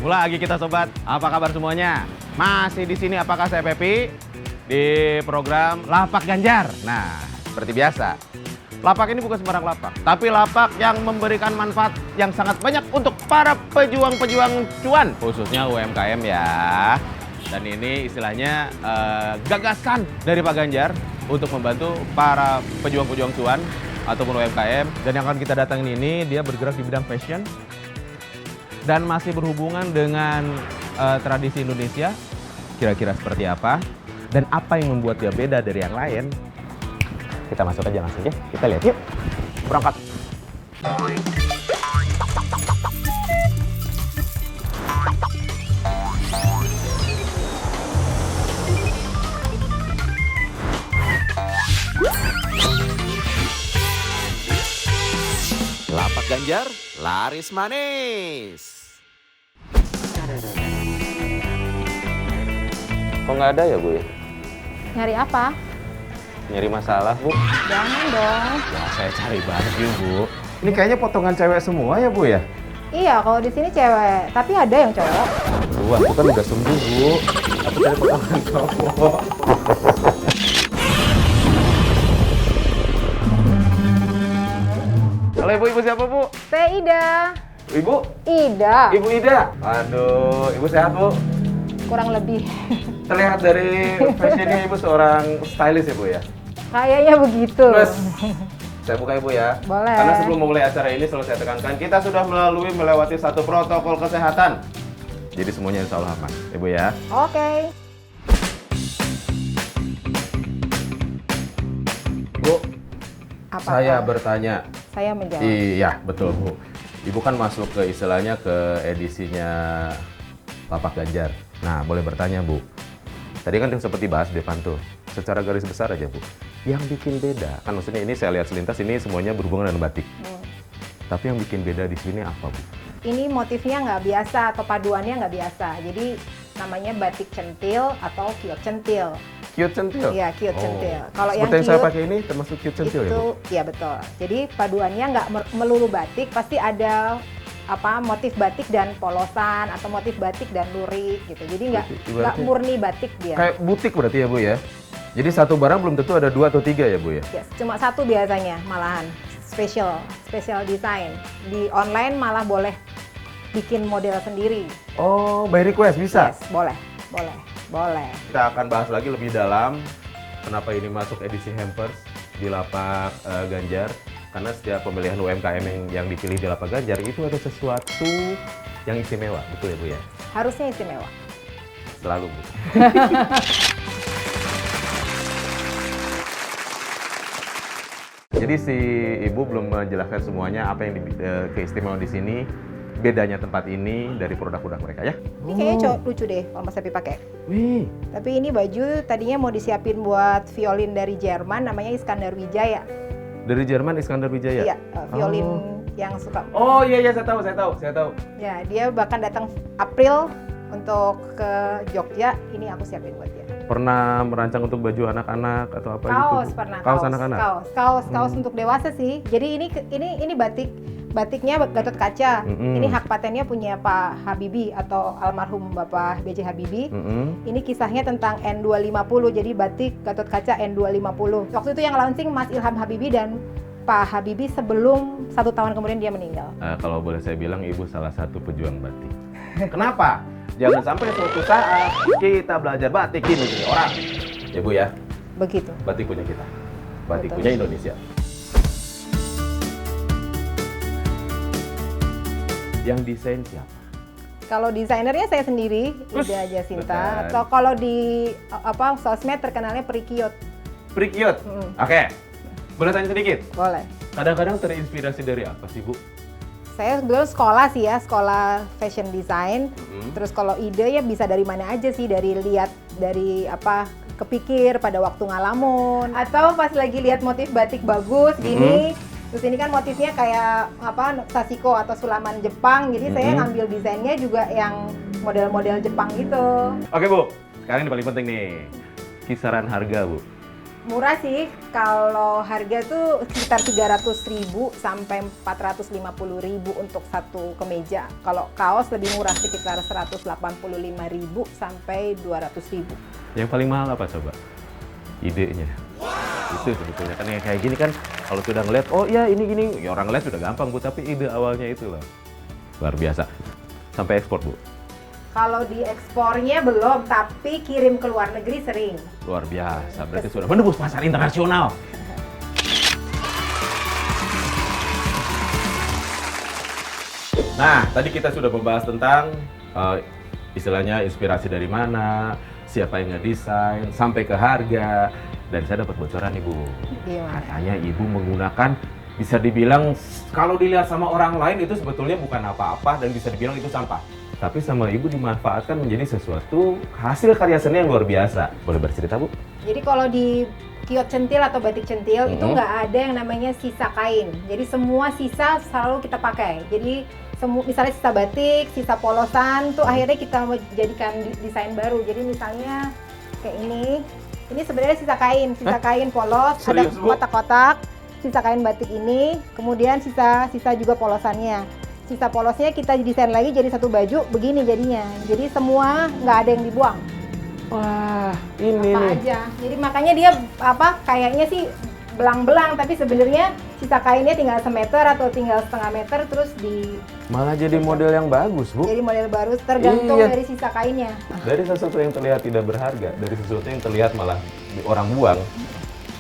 Ketemu lagi kita sobat. Apa kabar semuanya? Masih di sini apakah saya Pepi di program Lapak Ganjar. Nah, seperti biasa. Lapak ini bukan sembarang lapak, tapi lapak yang memberikan manfaat yang sangat banyak untuk para pejuang-pejuang cuan, khususnya UMKM ya. Dan ini istilahnya gagasan dari Pak Ganjar untuk membantu para pejuang-pejuang cuan ataupun UMKM. Dan yang akan kita datangin ini dia bergerak di bidang fashion dan masih berhubungan dengan tradisi Indonesia. Kira-kira seperti apa dan apa yang membuat dia beda dari yang lain? Kita masuk aja langsung ya. Kita lihat yuk. Berangkat. Lapak Ganjar, laris manis. Kok nggak ada ya, Bu ya? Nyari apa? Nyari masalah, Bu. Jangan dong. Ya, saya cari baju, Bu. Ini kayaknya potongan cewek semua ya, Bu ya? Iya, kalau di sini cewek, tapi ada yang cowok. Aduh, aku kan udah sembuh, Bu. Aku cari potongan cowok. Halo, Ibu siapa, Bu? Saya Ida. Ibu? Ida. Ibu Ida? Aduh, Ibu sehat, Bu? Kurang lebih. Terlihat dari fashionnya Ibu seorang stylist ya, Bu ya? Kayaknya begitu. Terus, saya buka Ibu ya. Boleh. Karena sebelum memulai acara ini selalu saya tekankan, kita sudah melewati satu protokol kesehatan. Jadi semuanya insya Allah aman, Ibu ya. Oke. Bu, Apa? saya bertanya. Saya menjawab. Iya, betul Bu. Ibu kan masuk ke istilahnya ke edisinya Lapak Ganjar. Nah, boleh bertanya Bu. Tadi kan sempat dibahas di depan tuh. Secara garis besar aja Bu. Yang bikin beda, kan maksudnya ini saya lihat selintas ini semuanya berhubungan dengan batik. Tapi yang bikin beda di sini apa Bu? Ini motifnya nggak biasa atau paduannya nggak biasa. Jadi namanya batik centil atau kiot centil. Kiot centil? Iya, kiot centil. Kalau seperti yang saya pakai ini termasuk kiot centil ya Bu? Iya betul. Jadi paduannya nggak melulu batik, pasti ada motif batik dan polosan atau motif batik dan lurik gitu. Jadi nggak murni batik dia. Kayak butik berarti ya Bu ya? Jadi satu barang belum tentu ada 2 atau 3 ya Bu ya? Yes, cuma satu biasanya malahan. Special design. Di online malah boleh bikin model sendiri. Oh, by request bisa? Yes, boleh. Kita akan bahas lagi lebih dalam kenapa ini masuk edisi hampers di Lapak Ganjar. Karena setiap pemilihan UMKM yang dipilih di Lapak Ganjar itu ada sesuatu yang istimewa, betul ya Bu ya? Harusnya istimewa. Selalu Bu. Jadi si Ibu belum menjelaskan semuanya apa yang keistimewaan di sini, bedanya tempat ini dari produk-produk mereka ya? Ini kayaknya lucu deh kalau Mas Epi pakai. Wih. Tapi ini baju tadinya mau disiapin buat violin dari Jerman, namanya Iskandar Wijaya. Dari Jerman Iskandar Wijaya? Iya, violin yang suka. Oh iya saya tahu. Ya, dia bahkan datang April untuk ke Jogja. Ini aku siapin buat dia. Pernah merancang untuk baju anak-anak atau apa gitu? Kaos pernah. Kaos anak-anak. Kaos untuk dewasa sih. Jadi ini batiknya Gatot Kaca. Ini hak patennya punya Pak Habibie atau almarhum Bapak B.J. Habibie. Ini kisahnya tentang N250. Jadi batik Gatot Kaca N250. Waktu itu yang launching Mas Ilham Habibie dan Pak Habibie sebelum 1 tahun kemudian dia meninggal. Kalau boleh saya bilang Ibu salah satu pejuang batik. Kenapa? Jangan sampai suatu saat kita belajar batik di negeri orang. Ya Bu ya? Begitu. Batik punya kita. Batik Betul. punya Indonesia. Yang desain siapa? Kalau desainernya saya sendiri, Ida Jasinta. Atau kalau di sosmed terkenalnya Prikiot. Prikiot? Oke. Boleh tanya sedikit? Boleh. Kadang-kadang terinspirasi dari apa sih Bu? Saya dulu sekolah sih ya, sekolah fashion design. Terus kalau ide ya bisa dari mana aja sih, dari lihat, dari kepikir pada waktu ngalamun. Atau pas lagi lihat motif batik bagus gini, terus ini kan motifnya kayak sasiko atau sulaman Jepang. Jadi saya ngambil desainnya juga yang model-model Jepang gitu. Oke Bu, sekarang ini paling penting nih. Kisaran harga Bu. Murah sih, kalau harga tuh sekitar 300.000 sampai 450.000 untuk satu kemeja. Kalau kaos lebih murah, sekitar 185.000 sampai 200.000. Yang paling mahal apa coba? Idenya. Itu sebetulnya kan yang kayak gini kan kalau sudah ngeliat, oh ya ini gini, ya orang ngeliat sudah gampang Bu, tapi ide awalnya itu loh. Luar biasa. Sampai ekspor Bu. Kalau di ekspornya belum, tapi kirim ke luar negeri sering. Luar biasa, berarti sudah menembus pasar internasional. Nah, tadi kita sudah membahas tentang istilahnya inspirasi dari mana, siapa yang ngedesain, sampai ke harga. Dan saya dapat bocoran nih Bu. Gimana? Katanya Ibu menggunakan, bisa dibilang kalau dilihat sama orang lain itu sebetulnya bukan apa-apa dan bisa dibilang itu sampah. Tapi sama Ibu dimanfaatkan menjadi sesuatu hasil karya seni yang luar biasa. Boleh bercerita Bu? Jadi kalau di kiot centil atau batik centil itu nggak ada yang namanya sisa kain. Jadi semua sisa selalu kita pakai. Jadi misalnya sisa batik, sisa polosan tuh akhirnya kita jadikan desain baru. Jadi misalnya kayak ini sebenarnya sisa kain polos, Serius, ada Bu? kotak-kotak, sisa kain batik ini, kemudian sisa juga polosannya. Sisa polosnya kita desain lagi jadi satu baju begini jadinya. Jadi semua nggak ada yang dibuang. Wah, ini Apa nih. aja. Jadi makanya dia kayaknya sih belang-belang, tapi sebenarnya sisa kainnya tinggal semeter atau tinggal setengah meter terus Malah jadi model yang bagus Bu. jadi model baru tergantung Iya. dari sisa kainnya. Dari sesuatu yang terlihat tidak berharga, dari sesuatu yang terlihat malah orang buang,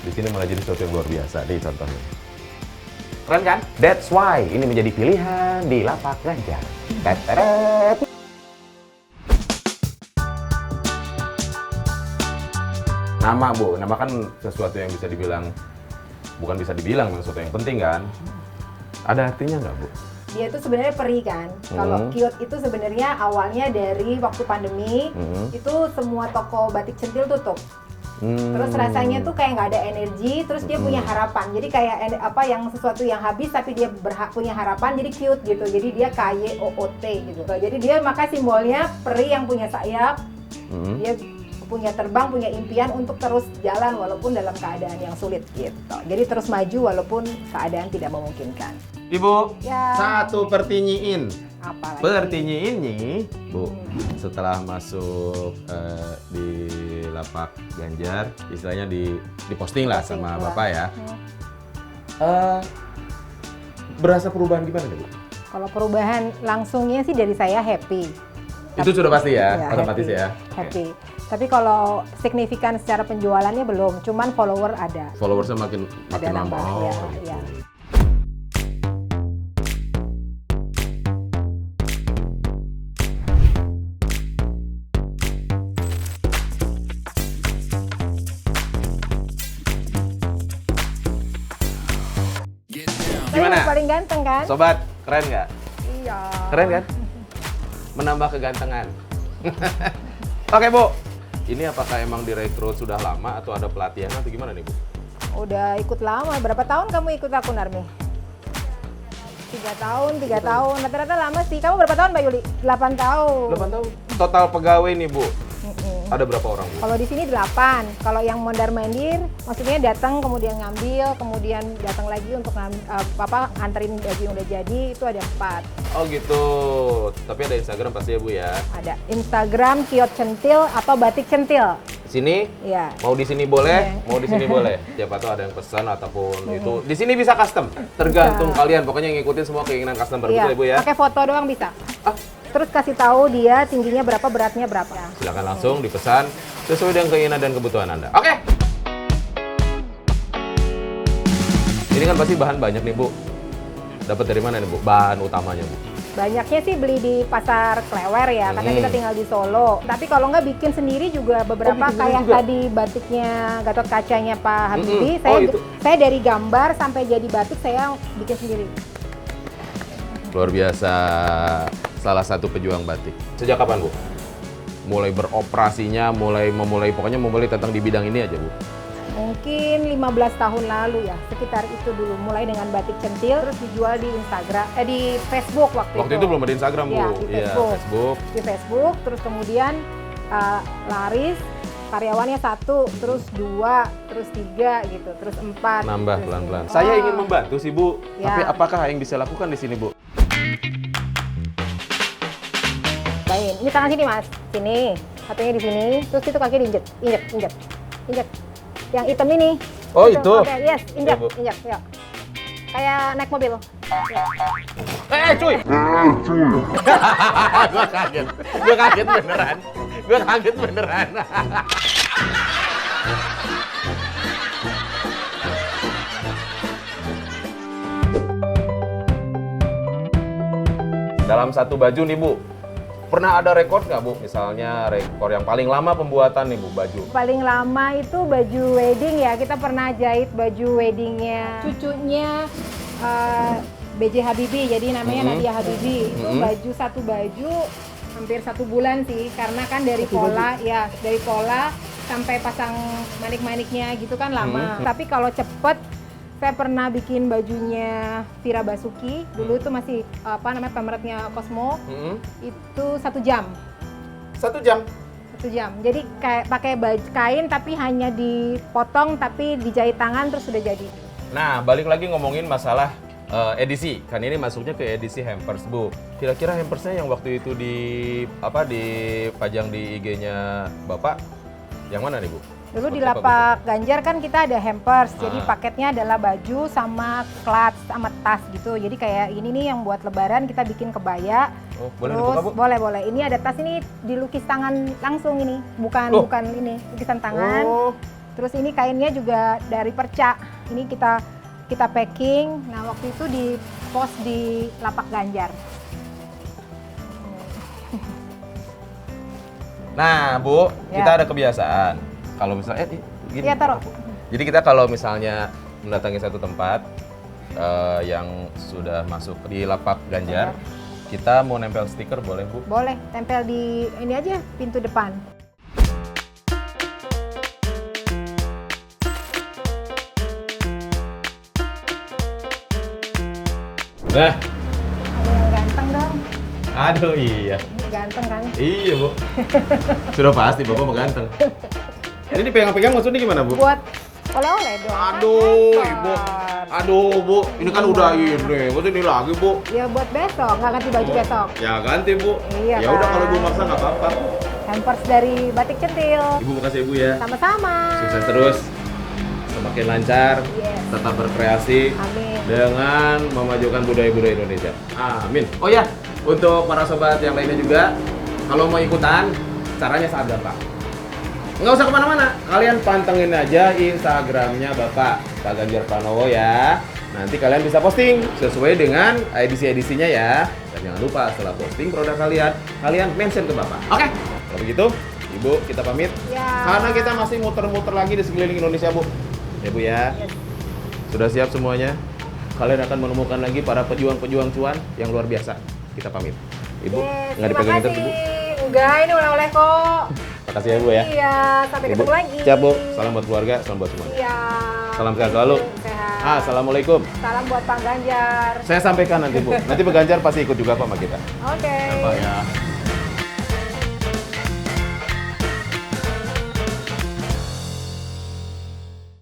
di sini malah jadi sesuatu yang luar biasa. Nih contohnya. Keren kan? That's why ini menjadi pilihan di Lapak Ganjar. Teteret. Nama Bu, nama kan sesuatu yang bisa dibilang, bukan bisa dibilang, sesuatu yang penting kan? Ada artinya nggak Bu? Dia tuh sebenarnya peri kan. Kalau kiot itu sebenarnya awalnya dari waktu pandemi, itu semua toko batik centil tutup. Terus rasanya tuh kayak nggak ada energi, terus dia punya harapan. Jadi kayak yang sesuatu yang habis tapi dia punya harapan, jadi cute gitu. Jadi dia KYOOT gitu. Jadi dia maka simbolnya peri yang punya sayap. Dia punya terbang, punya impian untuk terus jalan walaupun dalam keadaan yang sulit gitu. Jadi terus maju walaupun keadaan tidak memungkinkan. Ibu, Ya. satu pertinyiin. Apalagi Pertinyiin nih, Bu, setelah masuk di Lapak Ganjar, istilahnya diposting lah Posting sama lah. Bapak ya. Berasa perubahan gimana nih, Bu? kalau perubahan langsungnya sih dari saya happy. Itu sudah pasti ya, Iya, otomatis happy. ya. Happy. Tapi kalau signifikan secara penjualannya belum, cuman follower ada. Followersnya makin Ada nambah, nambah. ya, Gitu. ya. Saya Gimana? yang paling ganteng kan? Sobat, keren nggak? Iya. Keren kan? Menambah kegantengan. Oke Bu, ini apakah emang direkrut sudah lama atau ada pelatihan atau gimana nih Bu? Udah ikut lama. Berapa tahun kamu ikut aku, Narmi? 3 tahun, 3 tahun. Rata-rata lama sih. Kamu berapa tahun, Mbak Yuli? 8 tahun. 8 tahun. Total pegawai nih Bu, Mm-mm. ada berapa orang Bu? Kalau di sini 8. Kalau yang mondar-mandir, maksudnya datang kemudian ngambil, kemudian datang lagi untuk anterin baju yang udah jadi, itu ada 4. Oh gitu, tapi ada Instagram pasti ya Bu ya? Ada Instagram kiot centil atau batik centil. Sini, Ya. mau di sini boleh, Iya. mau di sini boleh. Siapa tahu ada yang pesan ataupun itu. Di sini bisa custom, tergantung kalian. Pokoknya ngikutin semua keinginan customer, betul ya Bu ya? Pakai foto doang bisa. Ah, Terus kasih tahu dia tingginya berapa, beratnya berapa. silakan langsung dipesan sesuai dengan keinginan dan kebutuhan Anda. Oke. Ini kan pasti bahan banyak nih Bu. Dapat dari mana nih Bu? Bahan utamanya Bu? Banyaknya sih beli di pasar Klewer ya, karena kita tinggal di Solo. Tapi kalau nggak bikin sendiri juga beberapa, bikin sendiri kayak juga? tadi batiknya Gatot Kacanya Pak Habibie. Oh, itu. Saya dari gambar sampai jadi batik saya bikin sendiri. Luar biasa, salah satu pejuang batik. Sejak kapan Bu? Mulai beroperasinya, pokoknya memulai tentang di bidang ini aja Bu? Mungkin 15 tahun lalu ya, sekitar itu dulu. Mulai dengan batik centil, terus dijual di Instagram, di Facebook waktu itu. Waktu itu belum ada Instagram Bu? Iya, di Iya, Facebook. Facebook. Di Facebook, terus kemudian laris, karyawannya 1, terus 2, terus 3 gitu, terus 4. Nambah terus pelan-pelan. ini. Saya Oh. ingin membantu sih Bu, Ya. tapi apakah yang bisa lakukan di sini Bu? Baik, ini tangan sini Mas, sini, satunya di sini, terus itu kaki diinjek, injek. Yang hitam ini. Oh, itu? Oke, yes, injek, Ya, Bu. injek, ya. Kayak naik mobil. Cuy! Gua kaget. Gua kaget beneran. Dalam satu baju nih Bu, pernah ada rekor nggak Bu? Misalnya rekor yang paling lama pembuatan nih Bu, baju. Paling lama itu baju wedding ya, kita pernah jahit baju weddingnya cucunya B.J. Habibie, jadi namanya Nadia Habibie. Itu satu baju hampir 1 bulan sih, karena kan dari pola ya, dari pola sampai pasang manik-maniknya gitu kan lama. Tapi kalau cepet, saya pernah bikin bajunya Vira Basuki, dulu itu masih pemeretnya Cosmo, itu 1 jam. 1 jam? 1 jam. Jadi kayak pakai baju kain tapi hanya dipotong tapi dijahit tangan terus sudah jadi. Nah, balik lagi ngomongin masalah edisi. Kan ini masuknya ke edisi hampers, Bu. Kira-kira hampersnya yang waktu itu dipajang di IG-nya Bapak, yang mana nih, Bu? Dulu di Seperti apa, lapak Ganjar kan kita ada hampers, jadi Ah. paketnya adalah baju sama clutch sama tas gitu. Jadi kayak ini nih yang buat lebaran kita bikin kebaya. Oh, boleh Terus dibuka, Bu? boleh. Ini ada tas ini dilukis tangan langsung ini, bukan Loh. bukan ini lukisan tangan. Oh, Terus ini kainnya juga dari perca. Ini kita packing. Nah, waktu itu di post di lapak Ganjar. nah, Bu, Ya. kita ada kebiasaan. Kalau misalnya, gini. Iya, taruh. Jadi kita kalau misalnya mendatangi satu tempat yang sudah masuk di lapak Ganjar, kita mau nempel stiker boleh, Bu? Boleh tempel di ini aja pintu depan. Nah, Ada yang ganteng dong. aduh iya. Ini ganteng kan? Iya, Bu. Sudah pasti Bapak mau ganteng. Ini dipegang-pegang maksudnya gimana, Bu? Buat oleh-oleh dong. kan? Aduh, Hampers. Ibu. Aduh, Bu. Ini kan udah ini. Maksudnya ini lagi, Bu. Ya buat besok, nggak ganti baju besok. Ya ganti, Bu. Iya, Ya udah kan? kalau Ibu maksa nggak apa-apa. Hampers dari Batik Centil. Ibu makasih Ibu ya. Sama-sama. Sukses terus. Semakin lancar. Yes. Tetap berkreasi. Amin. Dengan memajukan budaya-budaya Indonesia. Amin. Oh ya, untuk para sobat yang lainnya juga, kalau mau ikutan, caranya sangat gampang. Nggak usah kemana-mana, kalian pantengin aja Instagramnya Bapak Ganjar Pranowo ya. Nanti kalian bisa posting sesuai dengan edisi-edisinya ya. Dan jangan lupa setelah posting produk kalian mention ke Bapak. Oke? Kalau begitu, Ibu kita pamit. Ya. Karena kita masih muter-muter lagi di sekeliling Indonesia, Bu. Ya, Bu ya. Yes. Sudah siap semuanya? Kalian akan menemukan lagi para pejuang-pejuang cuan yang luar biasa. Kita pamit. Ibu, Yes, nggak terima dipegangin terus, kasih. Bu? Enggak, ini oleh-oleh kok. Makasih ya, Bu ya. Iya, sampai Ibu, ketemu lagi. siap, Bu. Salam buat keluarga, salam buat semuanya. Iya. Salam sehat selalu. Sehat. Assalamualaikum. Salam buat Pak Ganjar. Saya sampaikan nanti, Bu. Nanti Pak Ganjar pasti ikut juga kok sama kita. Oke. Apa ya?